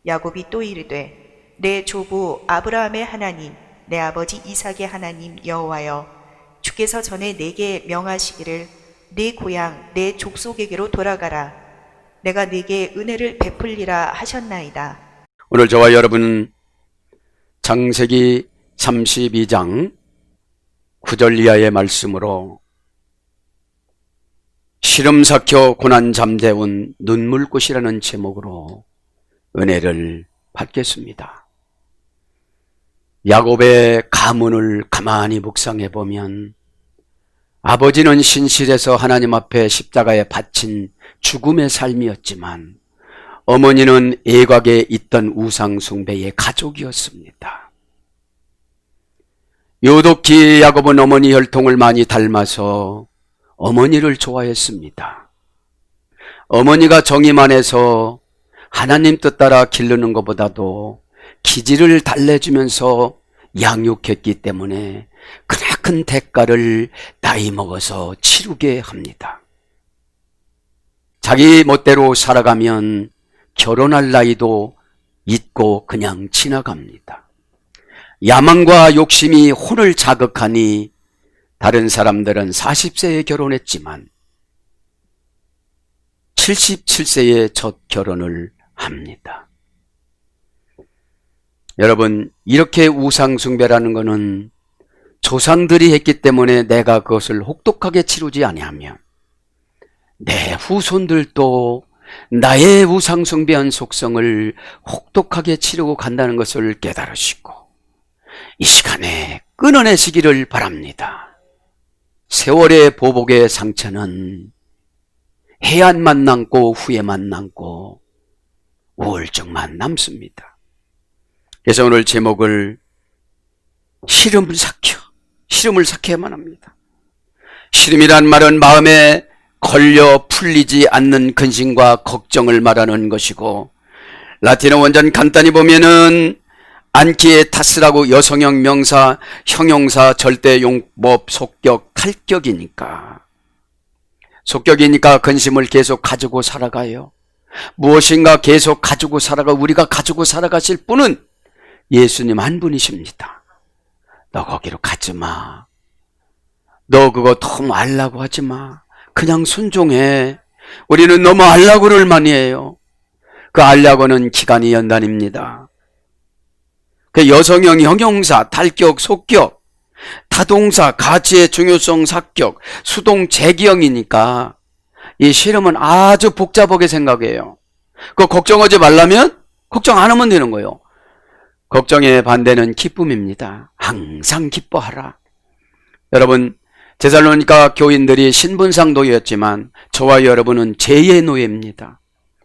야곱이 또 이르되 내 조부 아브라함의 하나님 내 아버지 이삭의 하나님 여호와여, 주께서 전에 내게 명하시기를 네 고향 내 족속에게로 돌아가라. 내가 네게 은혜를 베풀리라 하셨나이다. 오늘 저와 여러분은 창세기 32장 9절 이하의 말씀으로 시름 삭혀 고난 잠재운 눈물꽃이라는 제목으로 은혜를 받겠습니다. 야곱의 가문을 가만히 묵상해 보면 아버지는 신실해서 하나님 앞에 십자가에 바친 죽음의 삶이었지만 어머니는 애곽에 있던 우상 숭배의 가족이었습니다. 요독히 야곱은 어머니 혈통을 많이 닮아서 어머니를 좋아했습니다. 어머니가 정의만해서 하나님 뜻 따라 기르는 것보다도 기질을 달래주면서 양육했기 때문에 크나큰 대가를 나이 먹어서 치르게 합니다. 자기 멋대로 살아가면 결혼할 나이도 잊고 그냥 지나갑니다. 야망과 욕심이 혼을 자극하니 다른 사람들은 40세에 결혼했지만 77세에 첫 결혼을 합니다. 여러분, 이렇게 우상숭배라는 것은 조상들이 했기 때문에 내가 그것을 혹독하게 치르지 아니하면 내 후손들도 나의 우상숭배한 속성을 혹독하게 치르고 간다는 것을 깨달으시고 이 시간에 끊어내시기를 바랍니다. 세월의 보복의 상처는 해안만 남고 후회만 남고 우울증만 남습니다. 그래서 오늘 제목을 시름을 삭혀야만 합니다. 시름이란 말은 마음에 걸려 풀리지 않는 근심과 걱정을 말하는 것이고, 라틴어 원전 간단히 보면은 안키에 타스라고 여성형 명사, 형용사, 절대용법, 속격, 탈격이니까 근심을 계속 가지고 살아가요. 무엇인가 계속 가지고 살아가, 우리가 가지고 살아가실 분은 예수님 한 분이십니다. 너 거기로 가지 마. 너 그거 너무 알라고 하지 마. 그냥 순종해. 우리는 너무 알라고를 많이 해요. 그 알라고는 기간이 연단입니다. 그 여성형 형용사, 탈격, 속격, 타동사, 가치의 중요성, 삭격, 수동 재기형이니까 이 시름은 아주 복잡하게 생각해요. 그거 걱정하지 말라면 걱정 안 하면 되는 거예요. 걱정의 반대는 기쁨입니다. 항상 기뻐하라. 여러분, 데살로니가 교인들이 신분상 노예였지만 저와 여러분은 죄의 노예입니다.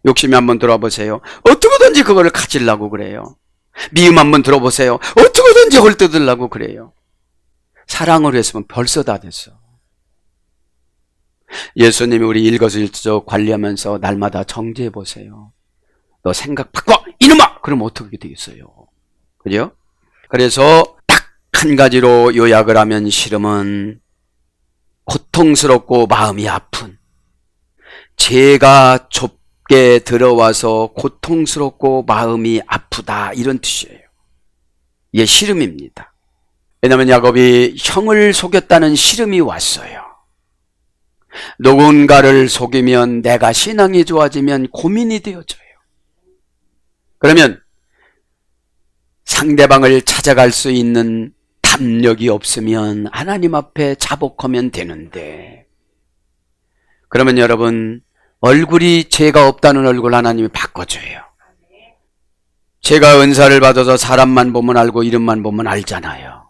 욕심이 한번 들어보세요. 어떻게든지 그거를 가지려고 그래요. 미움 한번 들어보세요. 어떻게든지 헐뜯으려고 그래요. 사랑으로 했으면 벌써 다 됐어. 예수님이 우리 일거수일투족 관리하면서 날마다 정죄해 보세요. 너 생각 바꿔 이놈아! 그럼 어떻게 되겠어요? 그죠? 그래서 딱 한 가지로 요약을 하면 시름은 고통스럽고 마음이 아픈, 죄가 좁게 들어와서 고통스럽고 마음이 아프다, 이런 뜻이에요. 이게 시름입니다. 왜냐하면 야곱이 형을 속였다는 시름이 왔어요. 누군가를 속이면, 내가 신앙이 좋아지면 고민이 되어져요. 그러면 상대방을 찾아갈 수 있는 담력이 없으면 하나님 앞에 자복하면 되는데, 그러면 여러분, 얼굴이 죄가 없다는 얼굴 하나님이 바꿔줘요. 제가 은사를 받아서 사람만 보면 알고 이름만 보면 알잖아요.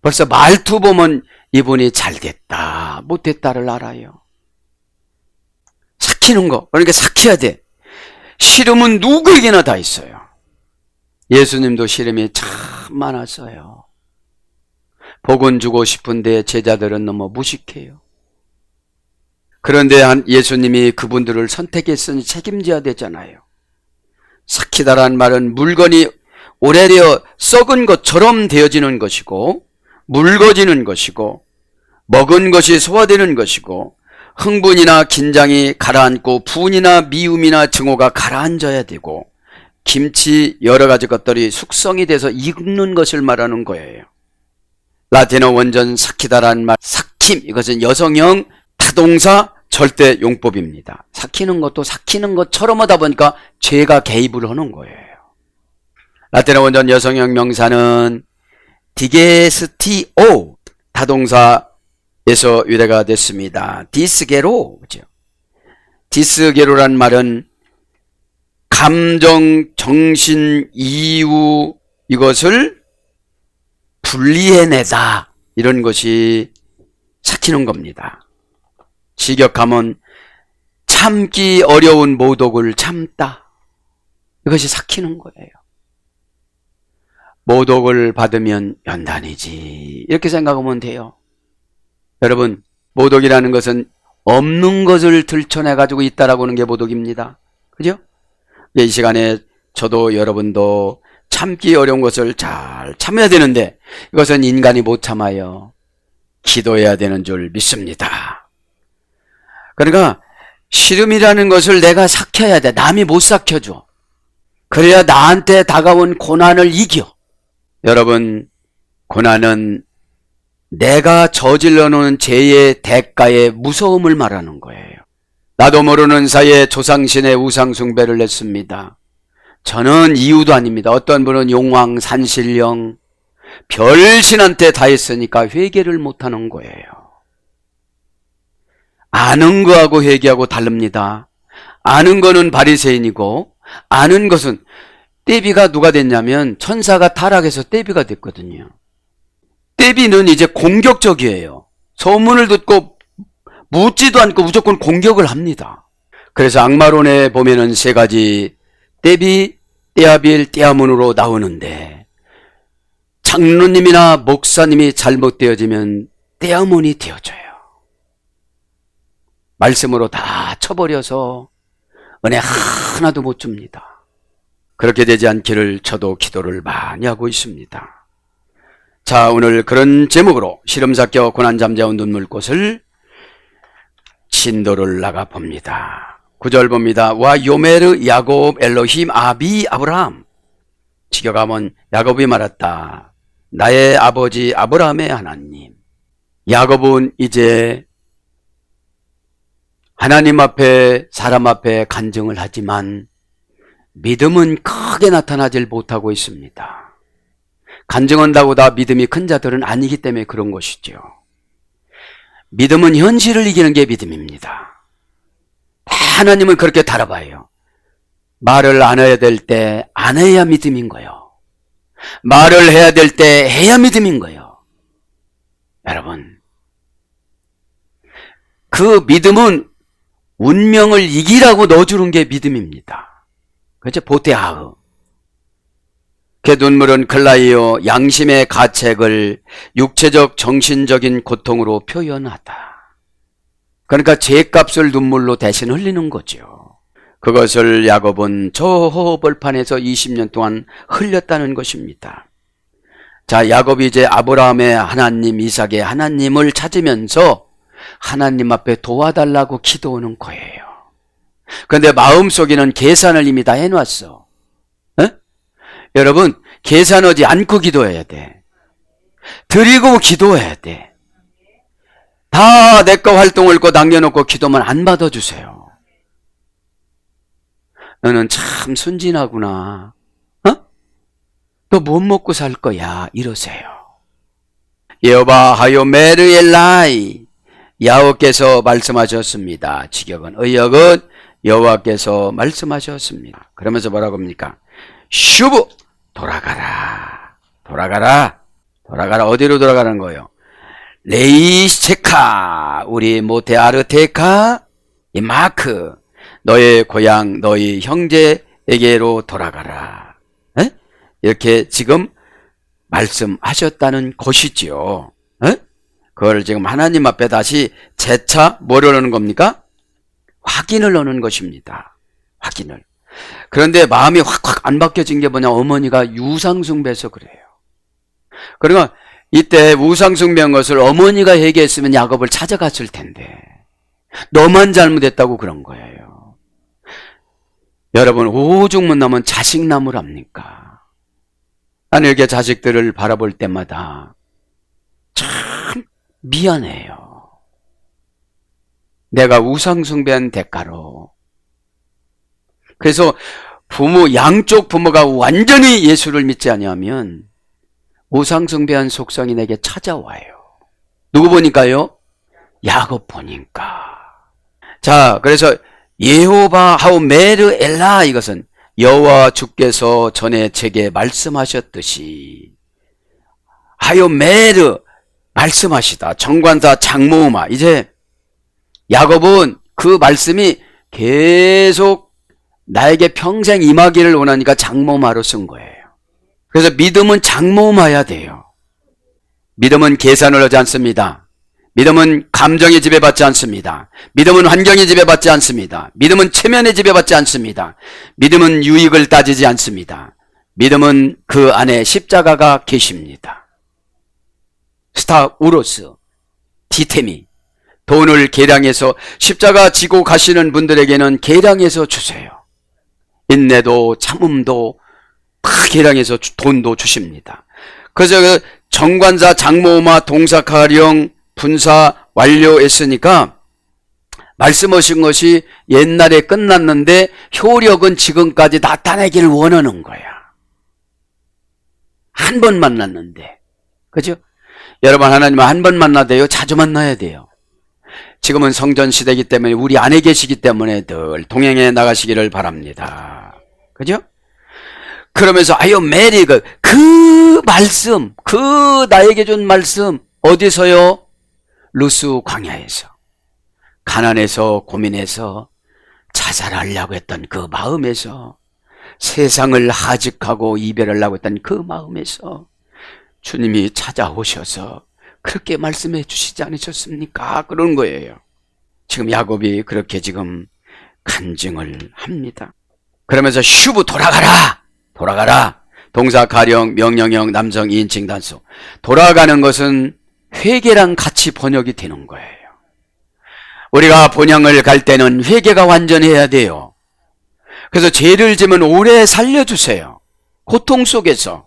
벌써 말투 보면 이분이 잘됐다 못됐다를 알아요. 삭히는 거, 그러니까 삭혀야 돼. 시름은 누구에게나 다 있어요. 예수님도 시름이 참 많았어요. 복은 주고 싶은데 제자들은 너무 무식해요. 그런데 예수님이 그분들을 선택했으니 책임져야 되잖아요. 삭히다란 말은 물건이 오래되어 썩은 것처럼 되어지는 것이고, 묽어지는 것이고, 먹은 것이 소화되는 것이고, 흥분이나 긴장이 가라앉고 분이나 미움이나 증오가 가라앉아야 되고, 김치 여러 가지 것들이 숙성이 돼서 익는 것을 말하는 거예요. 라틴어 원전 사키다라는 말, 삭힘, 이것은 여성형 타동사 절대 용법입니다. 삭히는 것도 삭히는 것처럼 하다 보니까 죄가 개입을 하는 거예요. 라틴어 원전 여성형 명사는 디게스티오 타동사에서 유래가 됐습니다. 디스게로, 그죠? 디스게로란 말은 감정, 정신, 이유 이것을 분리해내다, 이런 것이 삭히는 겁니다. 직역하면 참기 어려운 모독을 참다, 이것이 삭히는 거예요. 모독을 받으면 연단이지, 이렇게 생각하면 돼요. 여러분, 모독이라는 것은 없는 것을 들춰내가지고 있다라고 하는 게 모독입니다. 그죠? 이 시간에 저도 여러분도 참기 어려운 것을 잘 참아야 되는데 이것은 인간이 못 참아요. 기도해야 되는 줄 믿습니다. 그러니까 시름이라는 것을 내가 삭혀야 돼. 남이 못 삭혀줘. 그래야 나한테 다가온 고난을 이겨. 여러분, 고난은 내가 저질러 놓은 죄의 대가의 무서움을 말하는 거예요. 나도 모르는 사이에 조상신의 우상숭배를 했습니다. 저는 이유도 아닙니다. 어떤 분은 용왕, 산신령, 별신한테 다 했으니까 회개를 못하는 거예요. 아는 거하고 회개하고 다릅니다. 아는 거는 바리새인이고 아는 것은, 떼비가 누가 됐냐면 천사가 타락해서 떼비가 됐거든요. 떼비는 이제 공격적이에요. 소문을 듣고 묻지도 않고 무조건 공격을 합니다. 그래서 악마론에 보면은 세 가지 떼비, 떼아빌, 떼아문으로 나오는데 장로님이나 목사님이 잘못되어지면 떼아문이 되어져요. 말씀으로 다 쳐버려서 은혜 하나도 못 줍니다. 그렇게 되지 않기를 저도 기도를 많이 하고 있습니다. 자, 오늘 그런 제목으로 시름삭혀 고난 잠재운 눈물꽃을 진도를 나가 봅니다. 9절 봅니다. 와 요메르 야곱 엘로힘 아비 아브라함. 직역하면 야곱이 말했다. 나의 아버지 아브라함의 하나님. 야곱은 이제 하나님 앞에 사람 앞에 간증을 하지만 믿음은 크게 나타나질 못하고 있습니다. 간증한다고 다 믿음이 큰 자들은 아니기 때문에 그런 것이죠. 믿음은 현실을 이기는 게 믿음입니다. 하나님은 그렇게 달아봐요. 말을 안 해야 될 때 안 해야 믿음인 거예요. 말을 해야 될 때 해야 믿음인 거예요. 여러분, 그 믿음은 운명을 이기라고 넣어주는 게 믿음입니다. 그렇죠? 보테하흐. 그 눈물은 클라이오, 양심의 가책을 육체적 정신적인 고통으로 표현하다. 그러니까 죄값을 눈물로 대신 흘리는 거죠. 그것을 야곱은 저 호흡벌판에서 20년 동안 흘렸다는 것입니다. 자, 야곱이 이제 아브라함의 하나님, 이삭의 하나님을 찾으면서 하나님 앞에 도와달라고 기도하는 거예요. 그런데 마음속에는 계산을 이미 다 해놨어. 여러분, 계산하지 않고 기도해야 돼. 드리고 기도해야 돼. 다 내 거 활동을 거 남겨놓고 기도만 안 받아주세요. 너는 참 순진하구나. 너 못 먹고 살 거야. 이러세요. 여호와 하요 메르엘라이. 야곱께서 말씀하셨습니다. 직역은, 의역은 여호와께서 말씀하셨습니다. 그러면서 뭐라고 합니까? 슈브, 돌아가라. 돌아가라. 돌아가라. 어디로 돌아가는 거예요? 레이스체카, 우리 모테아르테카, 이 마크, 너의 고향, 너희 형제에게로 돌아가라. 에? 이렇게 지금 말씀하셨다는 것이지요. 에? 그걸 지금 하나님 앞에 다시 재차 뭐를 하는 겁니까? 확인을 하는 것입니다. 확인을. 그런데 마음이 확 안 바뀌어진 게 뭐냐? 어머니가 유상숭배해서 그래요. 그러니까 이때 우상숭배한 것을 어머니가 얘기했으면 야곱을 찾아갔을 텐데 너만 잘못했다고 그런 거예요. 여러분, 오죽 못나면 자식 나무랍니까? 나는 이렇게 자식들을 바라볼 때마다 참 미안해요. 내가 우상숭배한 대가로. 그래서 양쪽 부모가 완전히 예수를 믿지 아니하면 우상숭배한 속성이 내게 찾아와요. 누구 보니까요? 야곱 보니까. 자, 그래서 예호바 하우 메르 엘라, 이것은 여호와 주께서 전에 제게 말씀하셨듯이 하요 메르 말씀하시다. 정관사 장모마. 이제 야곱은 그 말씀이 계속 나에게 평생 임하기를 원하니까 장모마로 쓴 거예요. 그래서 믿음은 장모마야 돼요. 믿음은 계산을 하지 않습니다. 믿음은 감정에 지배받지 않습니다. 믿음은 환경에 지배받지 않습니다. 믿음은 체면에 지배받지 않습니다. 믿음은 유익을 따지지 않습니다. 믿음은 그 안에 십자가가 계십니다. 스타우로스, 디테미, 돈을 계량해서 십자가 지고 가시는 분들에게는 계량해서 주세요. 인내도 참음도 다 계량해서 돈도 주십니다. 그래서 그 정관사 장모마 동사가령 분사 완료했으니까 말씀하신 것이 옛날에 끝났는데 효력은 지금까지 나타내기를 원하는 거야. 한 번 만났는데. 그죠? 여러분, 하나님은 한 번 만나대요? 자주 만나야 돼요. 지금은 성전 시대이기 때문에 우리 안에 계시기 때문에 늘 동행해 나가시기를 바랍니다. 그죠? 그러면서 아유 메리 그 말씀, 그 나에게 준 말씀 어디서요? 루스 광야에서, 가난해서 고민해서 자살하려고 했던 그 마음에서, 세상을 하직하고 이별하려고 했던 그 마음에서 주님이 찾아오셔서 그렇게 말씀해 주시지 않으셨습니까? 그런 거예요. 지금 야곱이 그렇게 지금 간증을 합니다. 그러면서 슈브 돌아가라! 돌아가라! 동사 가령, 명령형, 남성, 2인칭 단수. 돌아가는 것은 회개랑 같이 번역이 되는 거예요. 우리가 본향을 갈 때는 회개가 완전해야 돼요. 그래서 죄를 지면 오래 살려주세요. 고통 속에서.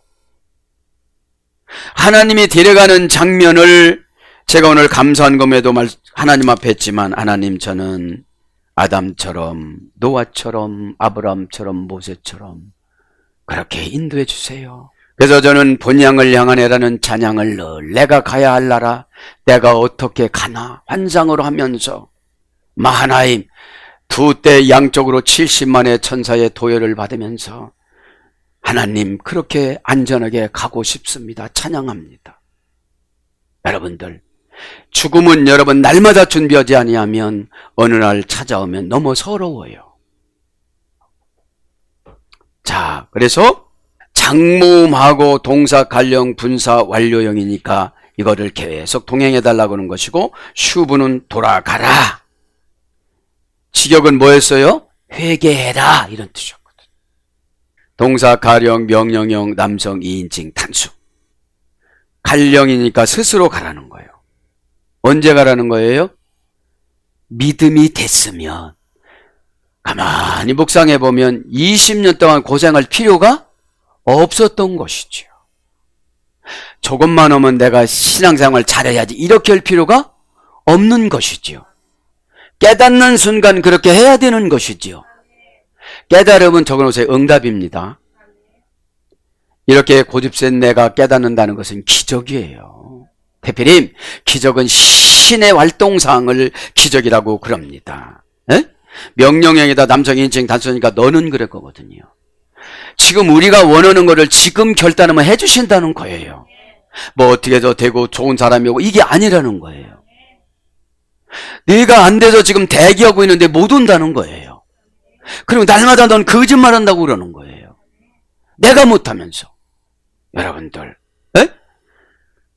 하나님이 데려가는 장면을 제가 오늘 감사한금에도 하나님 앞에 했지만, 하나님 저는 아담처럼, 노아처럼, 아브라함처럼, 모세처럼 그렇게 인도해 주세요. 그래서 저는 본향을 향하네라는 찬양을 늘 내가 가야 할 나라, 내가 어떻게 가나 환상으로 하면서 마하나임 두 때 양쪽으로 70만의 천사의 도열을 받으면서 하나님 그렇게 안전하게 가고 싶습니다. 찬양합니다. 여러분들, 죽음은 여러분 날마다 준비하지 아니하면 어느 날 찾아오면 너무 서러워요. 자, 그래서 장모음하고 동사 관령 분사 완료형이니까 이거를 계속 동행해달라고 하는 것이고, 슈브는 돌아가라. 직역은 뭐였어요? 회개해라 이런 뜻이었거든. 동사 가령, 명령형, 남성 2인칭 단수. 관령이니까 스스로 가라는 거예요. 언제 가라는 거예요? 믿음이 됐으면. 가만히 묵상해 보면 20년 동안 고생할 필요가 없었던 것이죠. 조금만 오면 내가 신앙생활 잘해야지 이렇게 할 필요가 없는 것이지요. 깨닫는 순간 그렇게 해야 되는 것이지요. 깨달음은 적어놓으세요. 응답입니다. 이렇게 고집센 내가 깨닫는다는 것은 기적이에요. 대표님, 기적은 신의 활동사항을 기적이라고 그럽니다. 에? 명령형에다 남성 인칭 단수니까 너는 그럴 거거든요. 지금 우리가 원하는 거를 지금 결단하면 해주신다는 거예요. 뭐 어떻게 해도 되고 좋은 사람이고 이게 아니라는 거예요. 네가 안 돼서 지금 대기하고 있는데 못 온다는 거예요. 그리고 날마다 넌 거짓말한다고 그러는 거예요. 내가 못하면서. 여러분들, 에?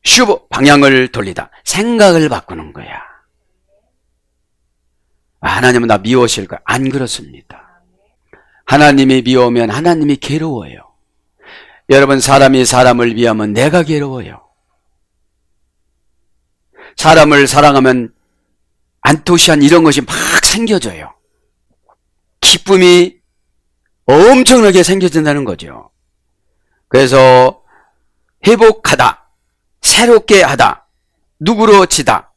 슈브, 방향을 돌리다. 생각을 바꾸는 거야. 하나님은 나 미워하실 거야. 안 그렇습니다. 하나님이 미워하면 하나님이 괴로워요. 여러분, 사람이 사람을 미워하면 내가 괴로워요. 사람을 사랑하면 안토시안 이런 것이 막 생겨져요. 기쁨이 엄청나게 생겨진다는 거죠. 그래서 회복하다, 새롭게 하다, 누그러지다,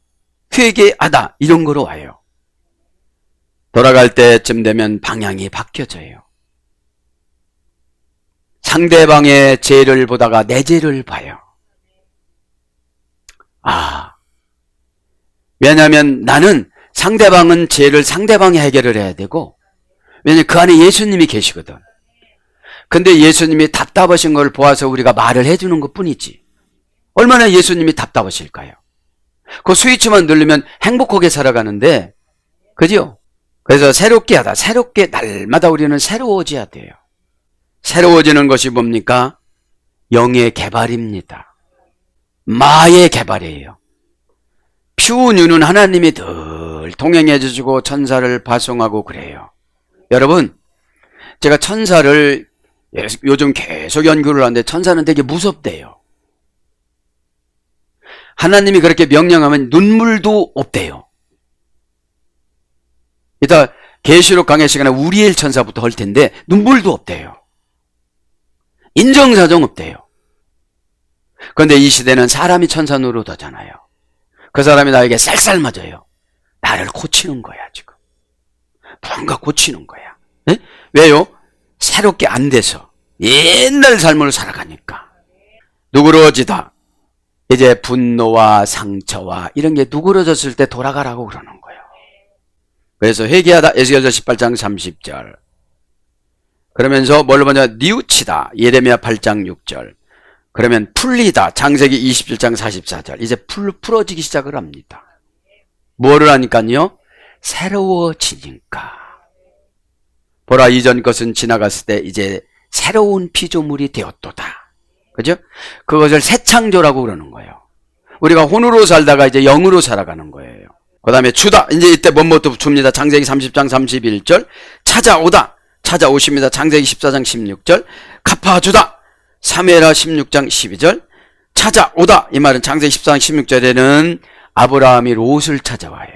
회개하다 이런 거로 와요. 돌아갈 때쯤 되면 방향이 바뀌어져요. 상대방의 죄를 보다가 내 죄를 봐요. 왜냐하면 나는 상대방은 죄를 상대방이 해결을 해야 되고, 왜냐하면 그 안에 예수님이 계시거든. 근데 예수님이 답답하신 걸 보아서 우리가 말을 해주는 것 뿐이지. 얼마나 예수님이 답답하실까요? 그 스위치만 누르면 행복하게 살아가는데, 그죠? 그래서 새롭게 하다, 새롭게 날마다 우리는 새로워져야 돼요. 새로워지는 것이 뭡니까? 영의 개발입니다. 마의 개발이에요. 퓨뉴는 하나님이 늘 동행해 주시고 천사를 파송하고 그래요. 여러분, 제가 천사를 요즘 계속 연구를 하는데 천사는 되게 무섭대요. 하나님이 그렇게 명령하면 눈물도 없대요. 이따 계시록 강의 시간에 우리엘 천사부터 할 텐데 눈물도 없대요. 인정사정 없대요. 그런데 이 시대는 사람이 천사 노릇하잖아요. 그 사람이 나에게 쌀쌀 맞아요. 나를 고치는 거야 지금. 뭔가 고치는 거야. 네? 왜요? 새롭게 안 돼서 옛날 삶으로 살아가니까. 누그러지다. 이제 분노와 상처와 이런 게 누그러졌을 때 돌아가라고 그러는 거예요. 그래서 회개하다 에스겔서 18장 30절. 그러면서 뭘로 보냐? 뉘우치다 예레미야 8장 6절. 그러면 풀리다 창세기 27장 44절. 이제 풀어지기 시작을 합니다. 뭐를 하니까요? 새로워지니까. 보라 이전 것은 지나갔을 때 이제 새로운 피조물이 되었도다. 그죠? 그것을 새 창조라고 그러는 거예요. 우리가 혼으로 살다가 이제 영으로 살아가는 거예요. 그 다음에 주다. 이제 이때 뭐부터 줍니다. 창세기 30장 31절. 찾아오다. 찾아오십니다. 창세기 14장 16절. 갚아주다. 사무엘하 16장 12절. 찾아오다. 이 말은 창세기 14장 16절에는 아브라함이 롯을 찾아와요.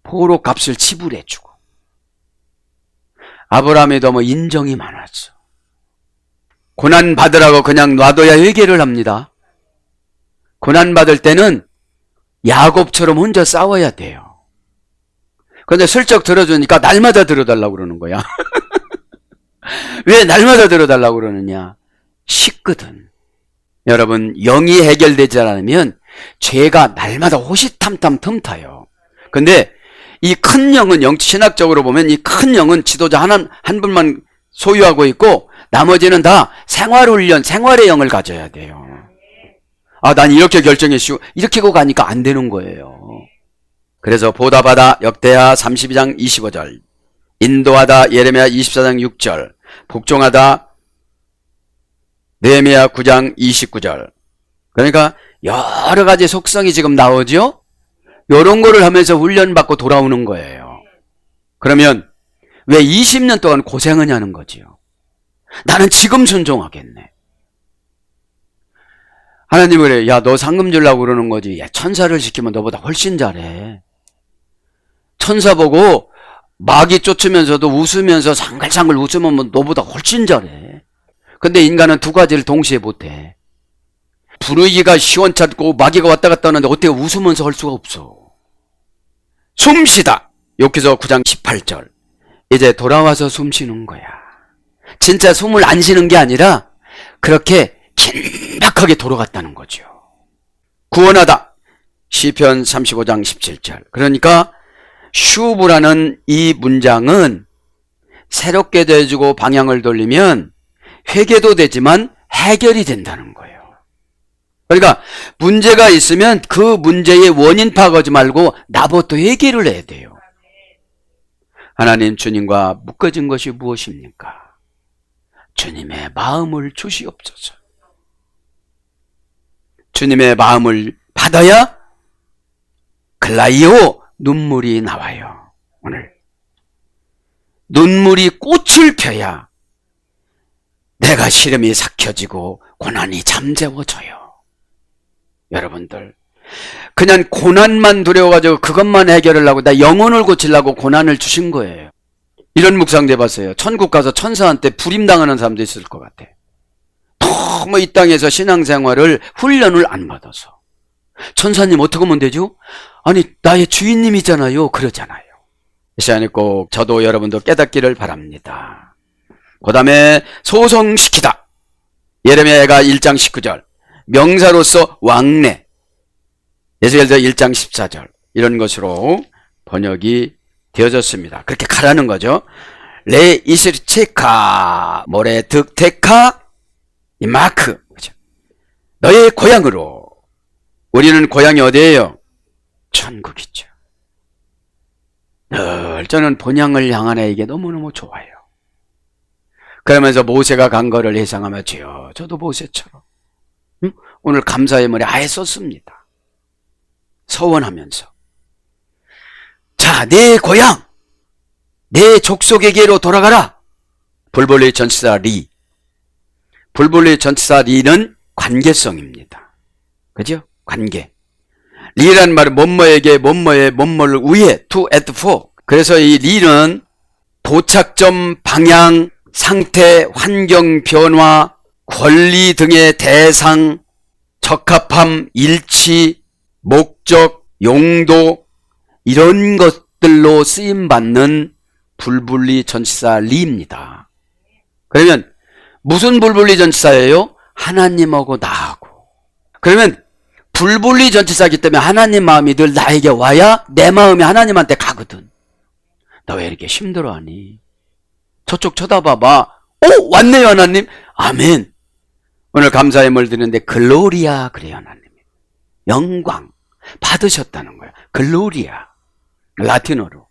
포로 값을 지불해주고. 아브라함이 너무 인정이 많았어. 고난 받으라고 그냥 놔둬야 회개를 합니다. 고난 받을 때는 야곱처럼 혼자 싸워야 돼요. 그런데 슬쩍 들어주니까 날마다 들어달라고 그러는 거야. 왜 날마다 들어달라고 그러느냐? 쉽거든. 여러분, 영이 해결되지 않으면 죄가 날마다 호시탐탐 틈타요. 근데 이 큰 영은 신학적으로 보면 이 큰 영은 지도자 한 분만 소유하고 있고 나머지는 다 생활훈련, 생활의 영을 가져야 돼요. 난 이렇게 결정했슈. 이렇게 가니까 안 되는 거예요. 그래서 보답하다 역대하 32장 25절, 인도하다 예레미야 24장 6절, 복종하다 느헤미야 9장 29절. 그러니까 여러 가지 속성이 지금 나오죠. 이런 거를 하면서 훈련받고 돌아오는 거예요. 그러면 왜 20년 동안 고생하냐는 거지요. 나는 지금 순종하겠네. 하나님 그래. 야, 너 상금 주려고 그러는 거지. 야, 천사를 시키면 너보다 훨씬 잘해. 천사 보고 마귀 쫓으면서도 웃으면서 상글상글 웃으면 너보다 훨씬 잘해. 근데 인간은 두 가지를 동시에 못해. 분위기가 시원찮고 마귀가 왔다 갔다 하는데 어떻게 웃으면서 할 수가 없어. 숨쉬다. 욥기서 9장 18절. 이제 돌아와서 숨 쉬는 거야. 진짜 숨을 안 쉬는 게 아니라 그렇게 긴박하게 돌아갔다는 거죠. 구원하다. 시편 35장 17절. 그러니까 슈브라는 이 문장은 새롭게 돼주고 방향을 돌리면 회개도 되지만 해결이 된다는 거예요. 그러니까 문제가 있으면 그 문제의 원인 파악하지 말고 나부터 회개를 해야 돼요. 하나님, 주님과 묶어진 것이 무엇입니까? 주님의 마음을 주시옵소서. 주님의 마음을 받아야 글라이오 눈물이 나와요. 오늘 눈물이 꽃을 펴야 내가 시름이 삭혀지고 고난이 잠재워져요. 여러분들, 그냥 고난만 두려워가지고 그것만 해결하려고, 나 영혼을 고치려고 고난을 주신 거예요. 이런 묵상도 해봤어요. 천국 가서 천사한테 불임당하는 사람도 있을 것 같아. 너무 이 땅에서 신앙생활을 훈련을 안 받아서. 천사님 어떻게 하면 되죠? 아니 나의 주인님이잖아요. 그러잖아요. 이 시간에 꼭 저도 여러분도 깨닫기를 바랍니다. 그 다음에 소송시키다. 예레미야가 1장 19절 명사로서 왕래, 에스겔서 1장 14절 이런 것으로 번역이 되어졌습니다. 그렇게 가라는 거죠. 레 이스체카 모레 득테카 이마크, 그죠? 너의 고향으로. 우리는 고향이 어디예요? 천국이죠. 늘 저는 본향을 향하는 이게 너무너무 좋아요. 그러면서 모세가 간 거를 예상하며 주여 저도 모세처럼 오늘 감사의 머리 아예 썼습니다. 서원하면서 자, 내 고향 내 족속에게로 돌아가라. 불볼리 전치사 리. 불볼리 전치사 리는 관계성입니다. 그죠? 관계. 리란 말은 뭐뭐에게 뭐뭐의 뭐뭐를 위해 to at for. 그래서 이 리는 도착점, 방향, 상태, 환경 변화, 권리 등의 대상, 적합함, 일치, 목적, 용도 이런 것들로 쓰임받는 불분리 전치사 리입니다. 그러면 무슨 불분리 전치사예요? 하나님하고 나하고. 그러면 불분리 전치사이기 때문에 하나님 마음이 늘 나에게 와야 내 마음이 하나님한테 가거든. 너 왜 이렇게 힘들어하니? 저쪽 쳐다봐봐. 오, 왔네요 하나님. 아멘. 오늘 감사의 물 드리는데 글로리아 그래요 하나님. 영광 받으셨다는 거예요. 글로리아. 라틴어로.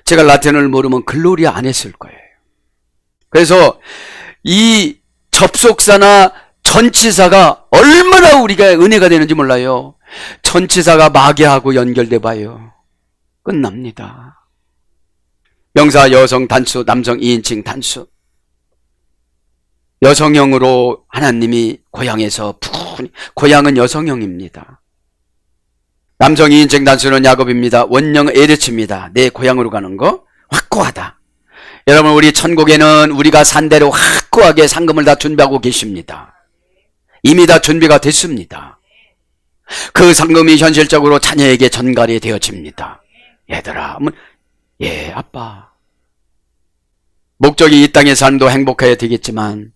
제가 라틴어를 모르면 글로리아 안 했을 거예요. 그래서 이 접속사나 전치사가 얼마나 우리가 은혜가 되는지 몰라요. 전치사가 마귀하고 연결돼 봐요. 끝납니다. 명사 여성 단수, 남성 2인칭 단수. 여성형으로 하나님이 고향에서 푸니, 고향은 여성형입니다. 남성 2인칭 단수는 야곱입니다. 원형은 에르츠입니다. 내 고향으로 가는 거 확고하다. 여러분 우리 천국에는 우리가 산 대로 확고하게 상금을 다 준비하고 계십니다. 이미 다 준비가 됐습니다. 그 상금이 현실적으로 자녀에게 전갈이 되어집니다. 얘들아, 예 아빠. 목적이 이 땅의 삶도 행복해야 되겠지만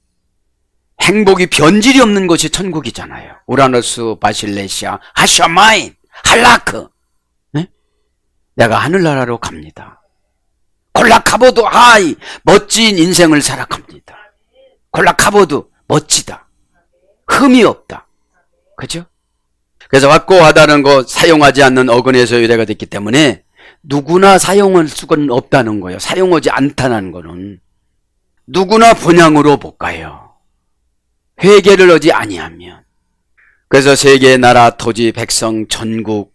행복이 변질이 없는 것이 천국이잖아요. 우라노스, 바실레시아, 하샤마인, 할라크. 네? 내가 하늘나라로 갑니다. 콜라카보드 하이, 멋진 인생을 살아갑니다. 콜라카보드 멋지다. 흠이 없다. 그죠? 그래서 확고하다는 거 사용하지 않는 어근에서 유래가 됐기 때문에 누구나 사용할 수는 없다는 거예요. 사용하지 않다는 거는 누구나 본향으로 못 가요. 회개를 하지 아니하면. 그래서 세계의 나라, 토지, 백성, 전국,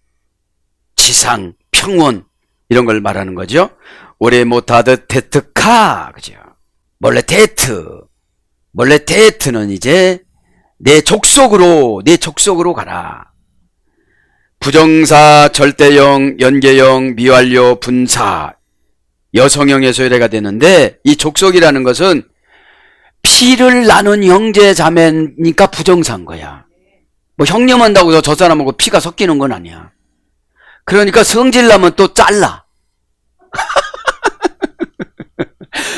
지상, 평원 이런 걸 말하는 거죠. 오래 못하듯 테트카, 그죠? 몰래 테트는 이제 내 족속으로 가라. 부정사, 절대형, 연계형, 미완료, 분사, 여성형에서 유래가 되는데 이 족속이라는 것은 피를 나눈 형제 자매니까 부정사인 거야. 뭐 형님한다고 해서 저 사람하고 피가 섞이는 건 아니야. 그러니까 성질나면 또 잘라.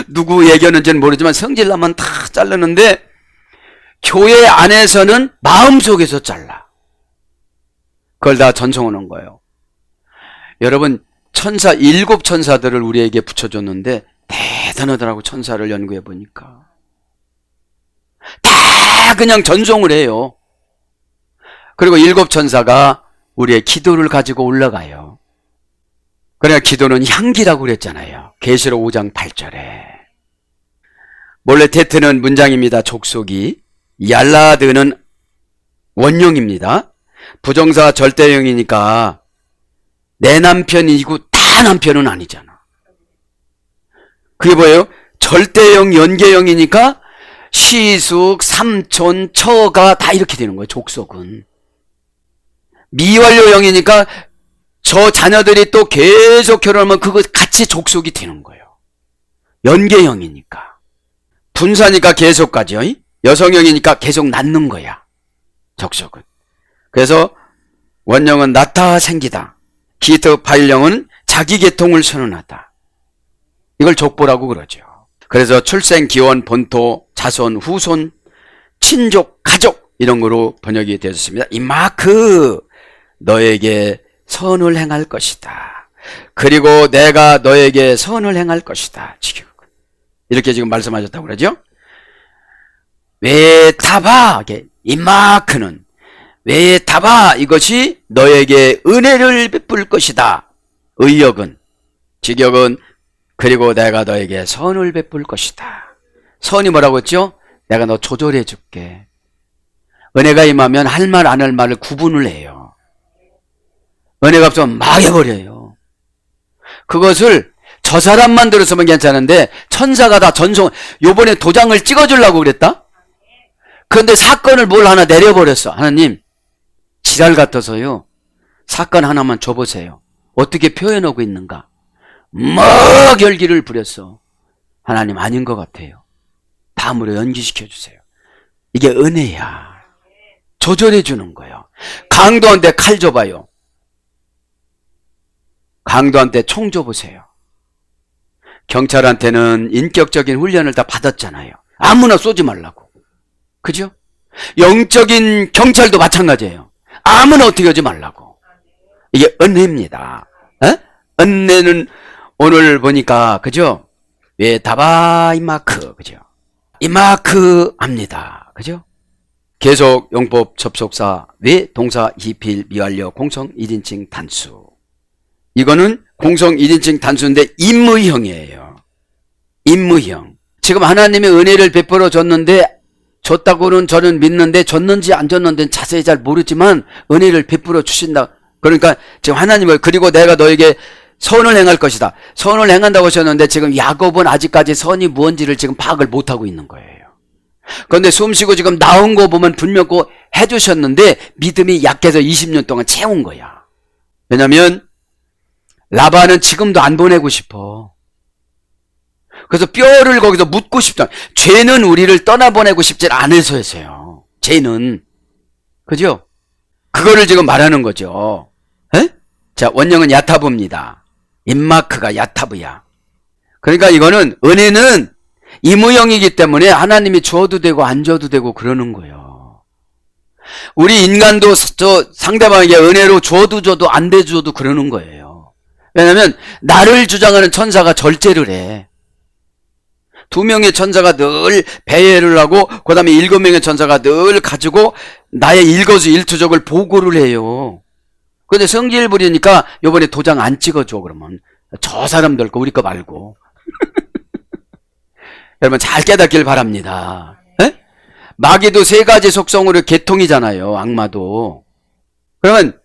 누구 얘기하는지는 모르지만 성질나면 다 자르는데 교회 안에서는 마음속에서 잘라. 그걸 다 전송하는 거예요. 여러분 천사 7천사들을 우리에게 붙여줬는데 대단하더라고. 천사를 연구해 보니까 다 그냥 전송을 해요. 그리고 7천사가 우리의 기도를 가지고 올라가요. 그러니까 기도는 향기라고 그랬잖아요. 계시록 5장 8절에. 몰래 테트는 문장입니다. 족속이. 얄라드는 원형입니다. 부정사 절대형이니까 내 남편이고 다 남편은 아니잖아. 그게 뭐예요? 절대형, 연계형이니까 시숙, 삼촌, 처가 다 이렇게 되는 거예요. 족속은. 미완료형이니까 저 자녀들이 또 계속 결혼하면 그거 같이 족속이 되는 거예요. 연계형이니까. 분사니까 계속 가죠. 여성형이니까 계속 낳는 거야. 족속은. 그래서 원형은 낳다 생기다. 기트 파일형은 자기 계통을 선언하다. 이걸 족보라고 그러죠. 그래서 출생, 기원, 본토, 자손, 후손, 친족, 가족 이런 거로 번역이 되었습니다. 이마크 너에게 선을 행할 것이다. 그리고 내가 너에게 선을 행할 것이다. 이렇게 지금 말씀하셨다고 그러죠. 웨타바 이마크는 웨타바 이것이 너에게 은혜를 베풀 것이다. 의역은 직역은 그리고 내가 너에게 선을 베풀 것이다. 선이 뭐라고 했죠? 내가 너 조절해 줄게. 은혜가 임하면 할 말 안 할 말을 구분을 해요. 은혜가 없으면 막 해버려요. 그것을 저 사람만 들었으면 괜찮은데 천사가 다 전송, 요번에 도장을 찍어주려고 그랬다? 그런데 사건을 뭘 하나 내려버렸어. 하나님 지랄 같아서요. 사건 하나만 줘보세요. 어떻게 표현하고 있는가? 막 열기를 부렸어. 하나님 아닌 것 같아요. 다음으로 연기시켜 주세요. 이게 은혜야. 조절해 주는 거예요. 강도한테 칼 줘봐요. 강도한테 총 줘보세요. 경찰한테는 인격적인 훈련을 다 받았잖아요. 아무나 쏘지 말라고. 그죠? 영적인 경찰도 마찬가지예요. 아무나 어떻게 하지 말라고. 이게 은혜입니다. 에? 은혜는 오늘 보니까 그죠? 왜 다바 이마크 그죠? 이마크 합니다. 그죠? 계속 용법 접속사 왜 동사 히필 미완료 공성 1인칭 단수. 이거는 공성 1인칭 단수인데 임의형이에요. 임의형. 지금 하나님의 은혜를 베풀어 줬는데 줬다고는 저는 믿는데 줬는지 안 줬는지는 자세히 잘 모르지만 은혜를 베풀어 주신다. 그러니까 지금 하나님을 그리고 내가 너에게 선을 행할 것이다. 선을 행한다고 하셨는데 지금 야곱은 아직까지 선이 무언지를 지금 파악을 못하고 있는 거예요. 그런데 숨쉬고 지금 나온 거 보면 분명 그 해주셨는데 믿음이 약해서 20년 동안 채운 거야. 왜냐면 라반은 지금도 안 보내고 싶어. 그래서 뼈를 거기서 묻고 싶다. 죄는 우리를 떠나보내고 싶지 않아서였어요. 죄는. 그죠? 그거를 지금 말하는 거죠. 에? 자, 원형은 야타브입니다. 임마크가 야타브야. 그러니까 이거는 은혜는 이무형이기 때문에 하나님이 줘도 되고 안 줘도 되고 그러는 거예요. 우리 인간도 저 상대방에게 은혜로 줘도 안 돼줘도 그러는 거예요. 왜냐하면 나를 주장하는 천사가 절제를 해. 2명의 천사가 늘 배회를 하고 그 다음에 7명의 천사가 늘 가지고 나의 일거수일투족을 보고를 해요. 근데 성질 부리니까 요번에 도장 안 찍어줘. 그러면 저 사람들 거 우리 거 말고. 여러분 잘 깨닫길 바랍니다. 에? 마귀도 3가지 속성으로 개통이잖아요. 악마도. 그러면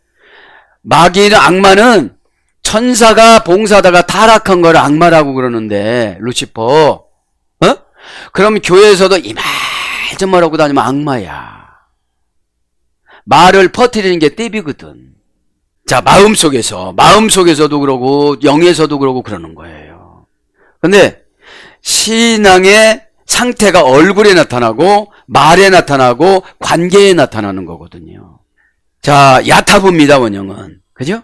마귀는 악마는 천사가 봉사다가 타락한 걸 악마라고 그러는데 루시퍼 그럼 교회에서도 이말저말 하고 다니면 악마야. 말을 퍼뜨리는 게 떼비거든. 자, 마음속에서도 그러고 영에서도 그러고 그러는 거예요. 근데 신앙의 상태가 얼굴에 나타나고 말에 나타나고 관계에 나타나는 거거든요. 자, 야타브입니다. 원형은. 그죠?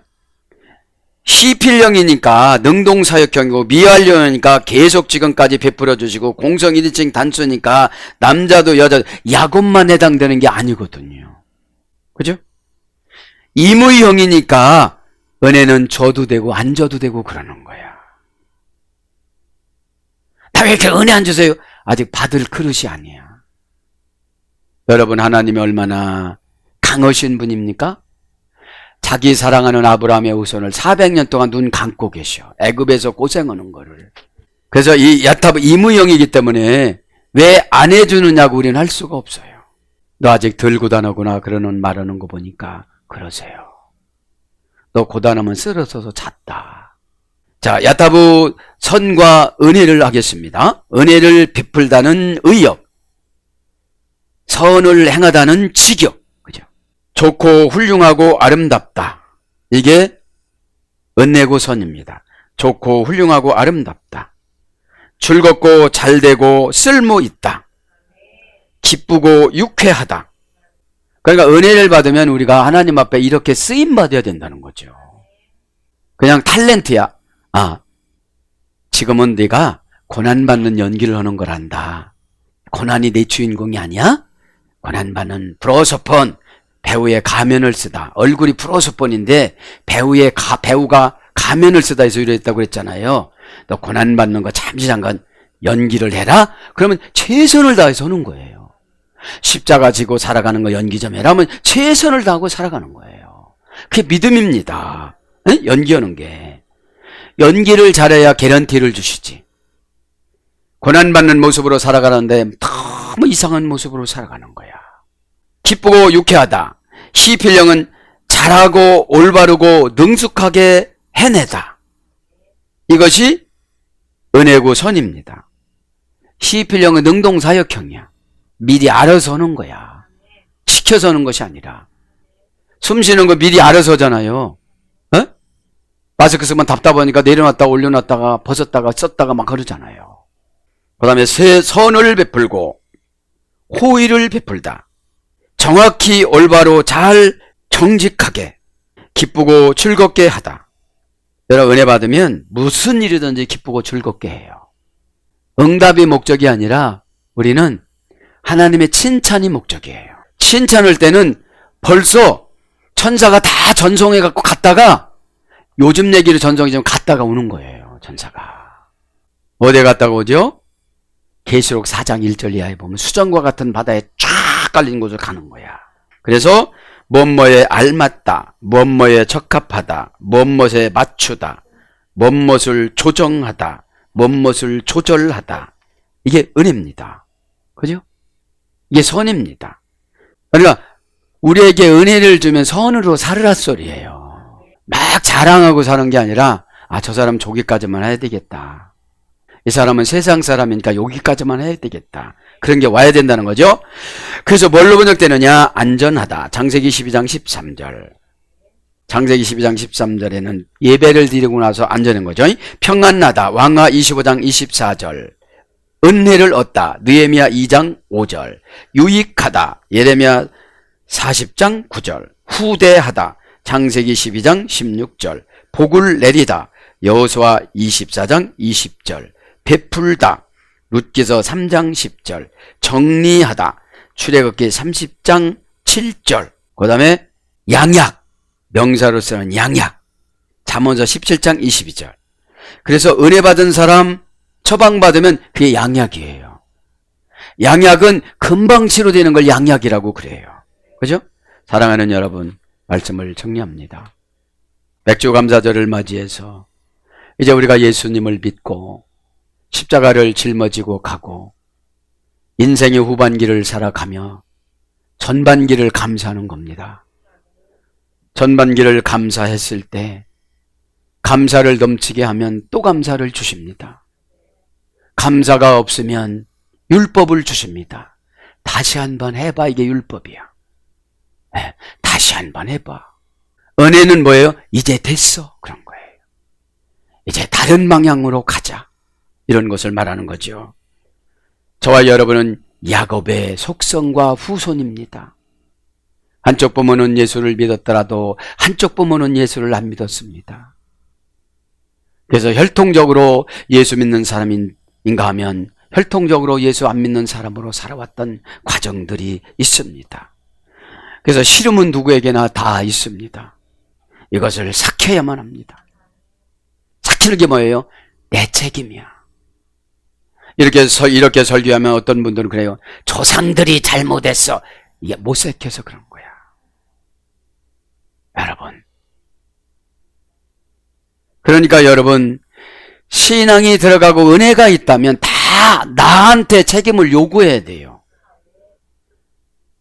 시필형이니까 능동사역형이고 미완료니까 계속 지금까지 베풀어 주시고 공성 1인칭 단수니까 남자도 여자도 야곱만 해당되는 게 아니거든요. 그죠? 임의형이니까 은혜는 줘도 되고 안 줘도 되고 그러는 거야. 나 왜 이렇게 은혜 안 주세요? 아직 받을 그릇이 아니야. 여러분 하나님이 얼마나 강하신 분입니까? 자기 사랑하는 아브라함의 후손을 400년 동안 눈 감고 계셔. 애굽에서 고생하는 거를. 그래서 이 야타브 임의형이기 때문에 왜 안 해주느냐고 우리는 할 수가 없어요. 너 아직 덜 고단하구나 그러는 말하는 거 보니까 그러세요. 너 고단하면 쓰러져서 잤다. 자, 야타브 선과 은혜를 하겠습니다. 은혜를 베풀다는 의역, 선을 행하다는 직역. 좋고 훌륭하고 아름답다. 이게 은혜고 선입니다. 좋고 훌륭하고 아름답다. 즐겁고 잘되고 쓸모 있다. 기쁘고 유쾌하다. 그러니까 은혜를 받으면 우리가 하나님 앞에 이렇게 쓰임 받아야 된다는 거죠. 그냥 탤런트야. 지금은 네가 고난받는 연기를 하는 걸 안다. 고난이 내 주인공이 아니야? 고난받는 프로소폰, 배우의 가면을 쓰다. 얼굴이 프로소폰인데 배우가 가면을 쓰다 해서 이랬다고 그랬잖아요. 너 고난받는 거 잠시 잠깐 연기를 해라? 그러면 최선을 다해서 하는 거예요. 십자가 지고 살아가는 거 연기 좀 해라 하면 최선을 다하고 살아가는 거예요. 그게 믿음입니다. 연기하는 게. 연기를 잘해야 개런티를 주시지. 고난받는 모습으로 살아가는데 너무 이상한 모습으로 살아가는 거야. 기쁘고 유쾌하다. 시필령은 잘하고 올바르고 능숙하게 해내다. 이것이 은혜고 선입니다. 시필령은 능동사역형이야. 미리 알아서 하는 거야. 시켜서 하는 것이 아니라. 숨 쉬는 거 미리 알아서 하잖아요. 마스크 쓰면 답답하니까 내려놨다가 올려놨다가 벗었다가 썼다가 막 그러잖아요. 그 다음에 선을 베풀고 호의를 베풀다. 정확히 올바로 잘 정직하게 기쁘고 즐겁게 하다. 여러분 은혜 받으면 무슨 일이든지 기쁘고 즐겁게 해요. 응답이 목적이 아니라 우리는 하나님의 칭찬이 목적이에요. 칭찬할 때는 벌써 천사가 다 전송해 갖고 갔다가 요즘 얘기를 전송이 갔다가 오는 거예요. 천사가. 어디에 갔다가 오죠? 계시록 4장 1절 이하에 보면 수정과 같은 바다에 쫙 깔린 곳을 가는 거야. 그래서 뭐뭐에 알맞다, 뭐뭐에 적합하다, 뭐뭐에 맞추다, 뭐뭐를 조정하다, 뭐뭐를 조절하다. 이게 은혜입니다. 그죠? 이게 선입니다. 그러니까 우리에게 은혜를 주면 선으로 살으라 소리예요. 막 자랑하고 사는 게 아니라 저 사람 저기까지만 해야 되겠다. 이 사람은 세상 사람이니까 여기까지만 해야 되겠다. 그런 게 와야 된다는 거죠. 그래서 뭘로 번역되느냐? 안전하다. 창세기 12장 13절. 창세기 12장 13절에는 예배를 드리고 나서 안전한 거죠. 평안나다. 왕하 25장 24절. 은혜를 얻다. 느헤미야 2장 5절. 유익하다. 예레미야 40장 9절. 후대하다. 창세기 12장 16절. 복을 내리다. 여호수아 24장 20절. 베풀다. 룻기서 3장 10절. 정리하다. 출애굽기 30장 7절. 그 다음에 양약. 명사로 쓰는 양약. 잠언서 17장 22절. 그래서 은혜 받은 사람 처방받으면 그게 양약이에요. 양약은 금방 치료되는 걸 양약이라고 그래요. 그죠? 사랑하는 여러분, 말씀을 정리합니다. 맥주감사절을 맞이해서 이제 우리가 예수님을 믿고 십자가를 짊어지고 가고 인생의 후반기를 살아가며 전반기를 감사하는 겁니다. 전반기를 감사했을 때 감사를 넘치게 하면 또 감사를 주십니다. 감사가 없으면 율법을 주십니다. 다시 한번 해봐. 이게 율법이야. 다시 한번 해봐. 은혜는 뭐예요? 이제 됐어. 그런 거예요. 이제 다른 방향으로 가자. 이런 것을 말하는 거죠. 저와 여러분은 야곱의 속성과 후손입니다. 한쪽 부모는 예수를 믿었더라도 한쪽 부모는 예수를 안 믿었습니다. 그래서 혈통적으로 예수 믿는 사람인가 하면 혈통적으로 예수 안 믿는 사람으로 살아왔던 과정들이 있습니다. 그래서 시름은 누구에게나 다 있습니다. 이것을 삭혀야만 합니다. 삭히는 게 뭐예요? 내 책임이야. 이렇게 설교하면 어떤 분들은 그래요. 조상들이 잘못했어. 이게 못 삭혀서 그런 거야. 여러분. 그러니까 여러분, 신앙이 들어가고 은혜가 있다면 다 나한테 책임을 요구해야 돼요.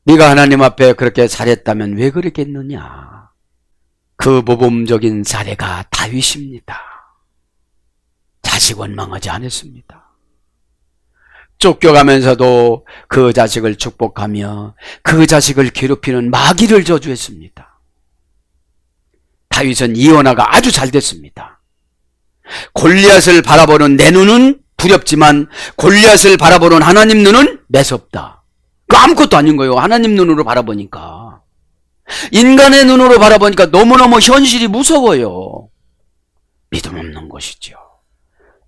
네가 하나님 앞에 그렇게 잘했다면 왜 그러겠느냐. 그 모범적인 사례가 다윗입니다. 자식 원망하지 않았습니다. 쫓겨가면서도 그 자식을 축복하며 그 자식을 괴롭히는 마귀를 저주했습니다. 다윗은 이어나가 아주 잘 됐습니다. 골리앗을 바라보는 내 눈은 두렵지만 골리앗을 바라보는 하나님 눈은 매섭다. 그 아무것도 아닌 거예요. 하나님 눈으로 바라보니까. 인간의 눈으로 바라보니까 너무너무 현실이 무서워요. 믿음 없는 것이죠.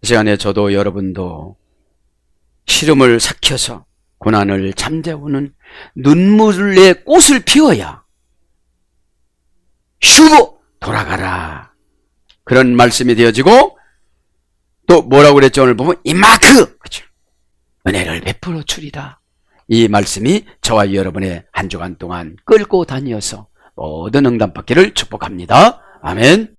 이 시간에 저도 여러분도 시름을 삭혀서 고난을 잠재우는 눈물의 꽃을 피워야 슈브 돌아가라. 그런 말씀이 되어지고 또 뭐라고 그랬죠? 오늘 보면 이마크 그렇죠? 은혜를 베풀어 주리라. 이 말씀이 저와 여러분의 한 주간 동안 끌고 다니어서 모든 응답받기를 축복합니다. 아멘.